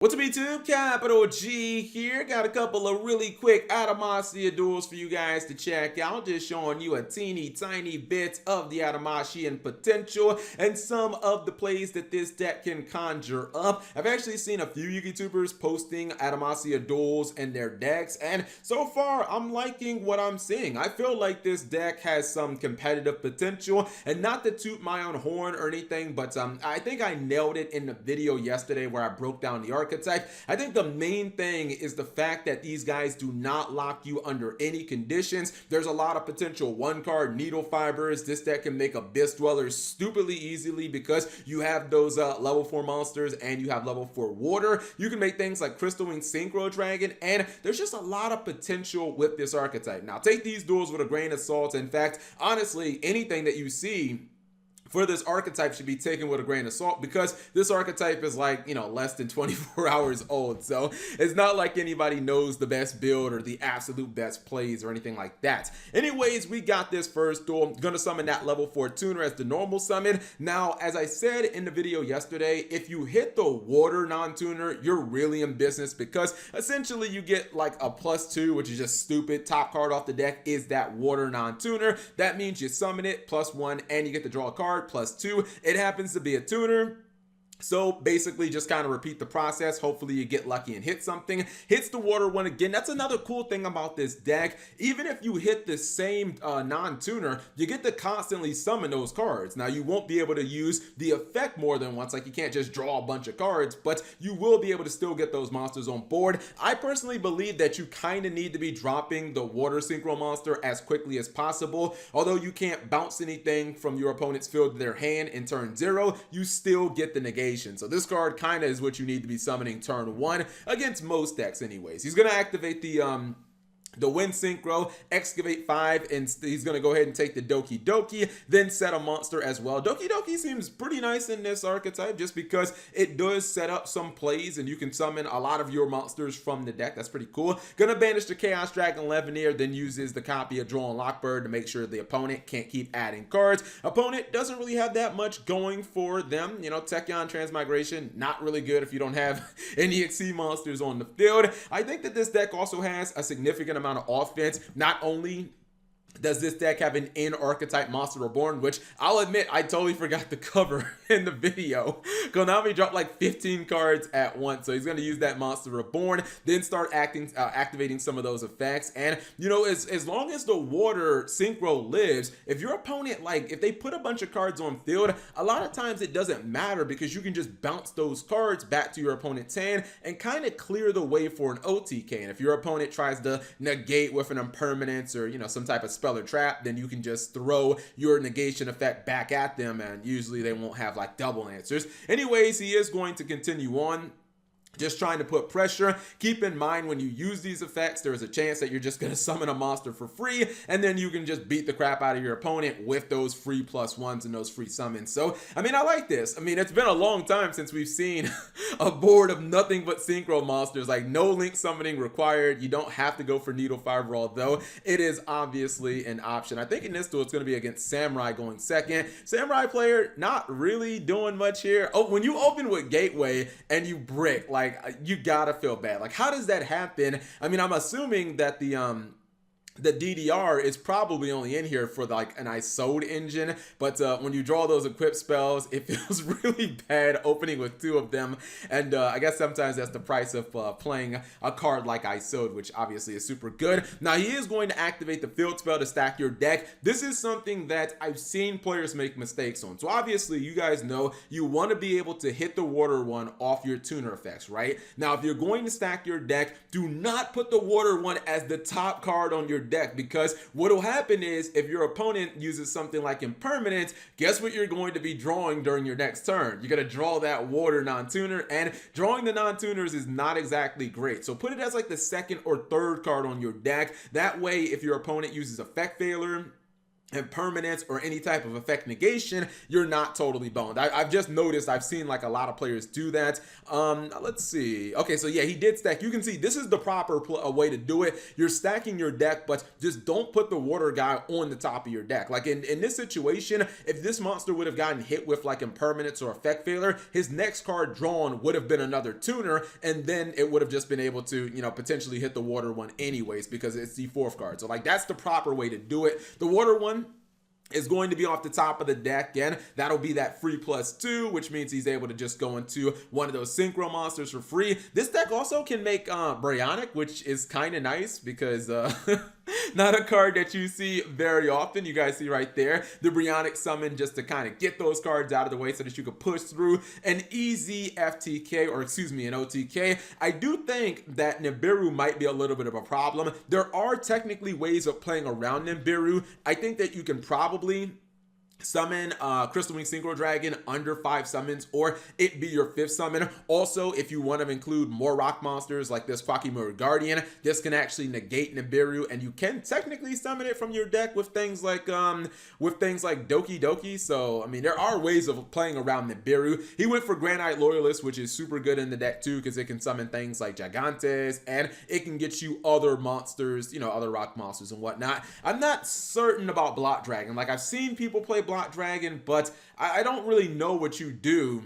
What's up YouTube? Capital G here. Got a couple of really quick Adamatia duels for you guys to check out. Just showing you a teeny tiny bit of the Adamatian potential and some of the plays that this deck can conjure up. I've actually seen a few YouTubers posting Adamatia duels in their decks, and so far I'm liking what I'm seeing. I feel like this deck has some competitive potential, and not to toot my own horn or anything, but I think I nailed it in the video yesterday where I broke down the archetype. I think the main thing is the fact that these guys do not lock you under any conditions. There's a lot of potential one card needle fibers. This deck can make Abyss Dwellers stupidly easily because you have those level 4 monsters and you have level 4 water. You can make things like Crystal Wing Synchro Dragon, and there's just a lot of potential with this archetype. Now take these duels with a grain of salt. In fact, honestly, anything that you see for this archetype should be taken with a grain of salt, because this archetype is like, less than 24 hours old. So it's not like anybody knows the best build or the absolute best plays or anything like that. Anyways, we got this first duel. Gonna summon that level 4 tuner as the normal summon. Now, as I said in the video yesterday, if you hit the water non-tuner, you're really in business, because essentially you get like a +2, which is just stupid. Top card off the deck is that water non-tuner. That means you summon it +1 and you get to draw a card +2. It happens to be a tuner. So basically just kind of repeat the process. Hopefully you get lucky and hit something. Hits the water one again. That's another cool thing about this deck. Even if you hit the same non-tuner, you get to constantly summon those cards. Now you won't be able to use the effect more than once. Like you can't just draw a bunch of cards, but you will be able to still get those monsters on board. I personally believe that you kind of need to be dropping the water synchro monster as quickly as possible. Although you can't bounce anything from your opponent's field to their hand in turn 0, you still get the negation. So this card kind of is what you need to be summoning turn 1 against most decks anyways. He's going to activate the Wind Synchro, Excavate 5, and he's going to go ahead and take the Doki Doki, then set a monster as well. Doki Doki seems pretty nice in this archetype just because it does set up some plays and you can summon a lot of your monsters from the deck. That's pretty cool. Gonna banish the Chaos Dragon Levineer, then uses the copy of Droll and Lockbird to make sure the opponent can't keep adding cards. Opponent doesn't really have that much going for them. Tachyon Transmigration, not really good if you don't have any XC monsters on the field. I think that this deck also has a significant amount of offense. Not only does this deck have an in-archetype Monster Reborn, which I'll admit I totally forgot to cover in the video. Konami dropped like 15 cards at once, so he's going to use that Monster Reborn, then start activating some of those effects. And as long as the water synchro lives, if your opponent, if they put a bunch of cards on field, a lot of times it doesn't matter because you can just bounce those cards back to your opponent's hand and kind of clear the way for an OTK. And if your opponent tries to negate with an impermanence or some type of spell or trap, then you can just throw your negation effect back at them, and usually they won't have like double answers. Anyways, he is going to continue on, just trying to put pressure. Keep in mind, when you use these effects, there's a chance that you're just going to summon a monster for free, and then you can just beat the crap out of your opponent with those free +1s and those free summons. So, I like this. It's been a long time since we've seen a board of nothing but synchro monsters, like no link summoning required. You don't have to go for needle fiber, although it is obviously an option. I think in this duel, it's going to be against Samurai going second. Samurai player, not really doing much here. Oh, when you open with Gateway and you brick, you gotta feel bad. How does that happen? I'm assuming that the DDR is probably only in here for an ISOD engine, but when you draw those equip spells, it feels really bad opening with 2 of them, and I guess sometimes that's the price of playing a card like ISOD, which obviously is super good. Now he is going to activate the field spell to stack your deck. This is something that I've seen players make mistakes on. So obviously you guys know you want to be able to hit the water one off your tuner effects, right? Now if you're going to stack your deck, do not put the water one as the top card on your deck, because what will happen is if your opponent uses something like impermanence, guess what you're going to be drawing during your next turn? You're going to draw that water non-tuner, and drawing the non-tuners is not exactly great. So put it as the second or third card on your deck. That way, if your opponent uses effect failure, impermanence or any type of effect negation, you're not totally boned. I've just noticed, I've seen like a lot of players do that. Let's see. Okay, so yeah, he did stack. You can see this is the proper way to do it. You're stacking your deck, but just don't put the water guy on the top of your deck. Like in this situation, if this monster would have gotten hit with like impermanence or effect failure, his next card drawn would have been another tuner, and then it would have just been able to, you know, potentially hit the water one anyways because it's the fourth card. So like that's the proper way to do it. The water one is going to be off the top of the deck, and that'll be that free +2, which means he's able to just go into one of those synchro monsters for free. This deck also can make Brionac, which is kind of nice because not a card that you see very often. You guys see right there the Brionac summon just to kind of get those cards out of the way so that you could push through an easy FTK, or excuse me, an OTK. I do think that Nibiru might be a little bit of a problem. There are technically ways of playing around Nibiru. I think that you can probably summon Crystal Wing Synchro Dragon under 5 summons, or it be your 5th summon. Also, if you want to include more rock monsters like this Kwakimura Guardian, this can actually negate Nibiru, and you can technically summon it from your deck with things like Doki Doki. So I mean, there are ways of playing around Nibiru. He went for Granite Loyalist, which is super good in the deck too, because it can summon things like Gigantes, and it can get you other monsters, you know, other rock monsters and whatnot. I'm not certain about Block Dragon. Like, I've seen people play Block Dragon, but I don't really know what you do.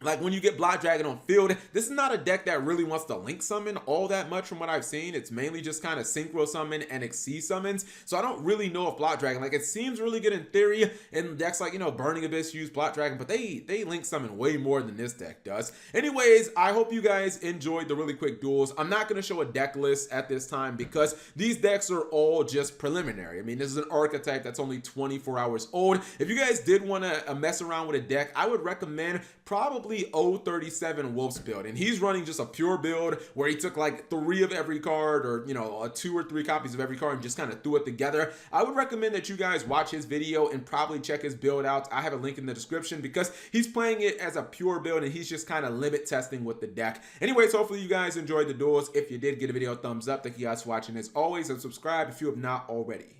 Like when you get Block Dragon on field, this is not a deck that really wants to link summon all that much from what I've seen. It's mainly just kind of synchro summon and Xyz summons. So I don't really know if Block Dragon, like, it seems really good in theory, and decks like, you know, Burning Abyss use Block Dragon, but they link summon way more than this deck does. Anyways, I hope you guys enjoyed the really quick duels. I'm not going to show a deck list at this time because these decks are all just preliminary. I mean, this is an archetype that's only 24 hours old. If you guys did want to mess around with a deck, I would recommend probably 037 Wolf's build, and he's running just a pure build where he took like 3 of every card, or, you know, 2 or 3 copies of every card and just kind of threw it together. I would recommend that you guys watch his video and probably check his build out. I have a link in the description because he's playing it as a pure build and he's just kind of limit testing with the deck. Anyways, hopefully you guys enjoyed the duels. If you did, give the video a thumbs up. Thank you guys for watching as always, and subscribe if you have not already.